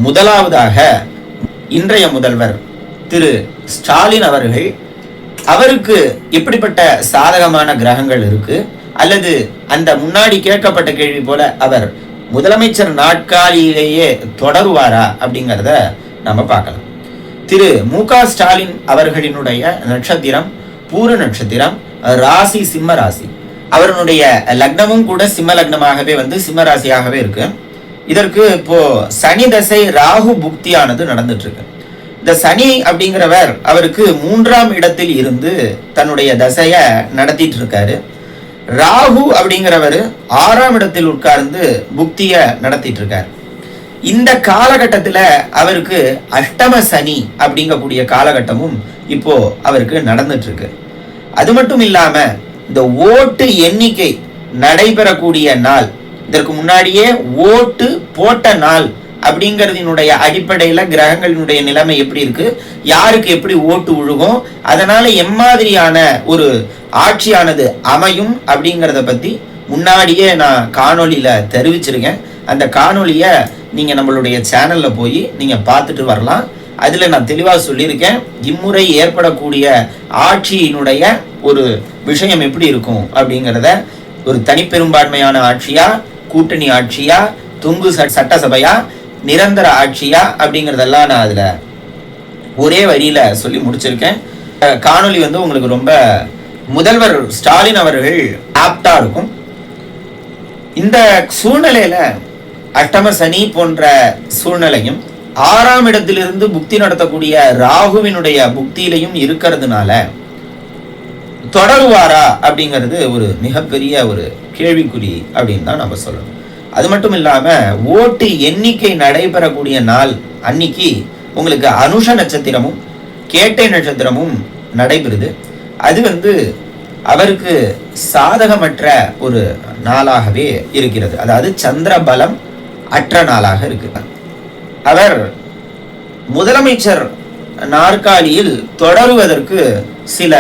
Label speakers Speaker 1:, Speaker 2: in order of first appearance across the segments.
Speaker 1: முதலாவதாக இன்றைய முதல்வர் திரு ஸ்டாலின் அவர்கள், அவருக்கு எப்படிப்பட்ட சாதகமான கிரகங்கள் இருக்கு, அல்லது அந்த முன்னாடி கேட்கப்பட்ட கேள்வி போல அவர் முதலமைச்சர் நாட்காலியிலேயே தொடருவாரா அப்படிங்கிறத நம்ம பார்க்கலாம். திரு மு.க. ஸ்டாலின் அவர்களினுடைய நட்சத்திரம் பூர நட்சத்திரம், ராசி சிம்ம ராசி. அவருடைய லக்னமும் கூட சிம்ம லக்னமாகவே சிம்ம ராசியாகவே இருக்கு. இதற்கு இப்போ சனி தசை ராகு புக்தியானது நடந்துட்டு இருக்கு. இந்த சனி அப்படிங்கிறவர் அவருக்கு 3ஆம் இடத்தில் இருந்து தன்னுடைய தசைய நடத்திட்டு இருக்காரு. ராகு அப்படிங்கிறவர் 6ஆம் இடத்தில் உட்கார்ந்து புக்திய நடத்திட்டு இருக்காரு. இந்த காலகட்டத்தில் அவருக்கு அஷ்டம சனி அப்படிங்கக்கூடிய காலகட்டமும் இப்போ அவருக்கு நடந்துட்டு இருக்கு. அது மட்டும் இல்லாம இந்த ஓட்டு எண்ணிக்கை நடைபெறக்கூடிய நாள், இதற்கு முன்னாடியே ஓட்டு போட்ட நாள் அப்படிங்கிறதினுடைய அடிப்படையில கிரகங்களினுடைய நிலைமை எப்படி இருக்கு, யாருக்கு எப்படி ஓட்டு விழுகும், அதனால எம்மாதிரியான ஒரு ஆட்சியானது அமையும் அப்படிங்கிறத பத்தி முன்னாடியே நான் காணொலியில தெரிவிச்சிருக்கேன். அந்த காணொலிய நீங்க நம்மளுடைய சேனல்ல போய் நீங்க பார்த்துட்டு வரலாம். அதுல நான் தெளிவாக சொல்லியிருக்கேன், இம்முறை ஏற்படக்கூடிய ஆட்சியினுடைய ஒரு விஷயம் எப்படி இருக்கும் அப்படிங்கிறத, ஒரு தனிப்பெரும்பான்மையான ஆட்சியா, கூட்டணி ஆட்சியா, தொங்கு சட்டசபையா, நிரந்தர ஆட்சியா அப்படிங்கிறதெல்லாம் நான் அதுல ஒரே வரியில சொல்லி முடிச்சிருக்கேன். காணொலி உங்களுக்கு ரொம்ப முதல்வர் ஸ்டாலின் அவர்கள் ஆப்டா இருக்கும். இந்த சூழ்நிலையில அஷ்டம சனி போன்ற சூழ்நிலையும் 6ஆம் இடத்திலிருந்து புக்தி நடத்தக்கூடிய ராகுவினுடைய புக்தியிலையும் இருக்கிறதுனால தொடருவாரா அப்படிங்கிறது ஒரு மிகப்பெரிய ஒரு கேள்விக்குறி அப்படின்னு தான் நம்ம சொல்லணும். அது மட்டும் இல்லாம ஓட்டு எண்ணிக்கை நடைபெறக்கூடிய நாள் அன்னைக்கு உங்களுக்கு அனுஷ நட்சத்திரமும் கேட்டை நட்சத்திரமும் நடைபெறுது. அது அவருக்கு சாதகமற்ற ஒரு நாளாகவே இருக்கிறது. அதாவது சந்திர பலம் அற்ற நாளாக இருக்கு. அவர் முதலமைச்சர் நாற்காலியில் தொடருவதற்கு சில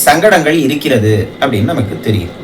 Speaker 1: சங்கடங்கள் இருக்கிறது அப்படின்னு நமக்கு தெரியும்.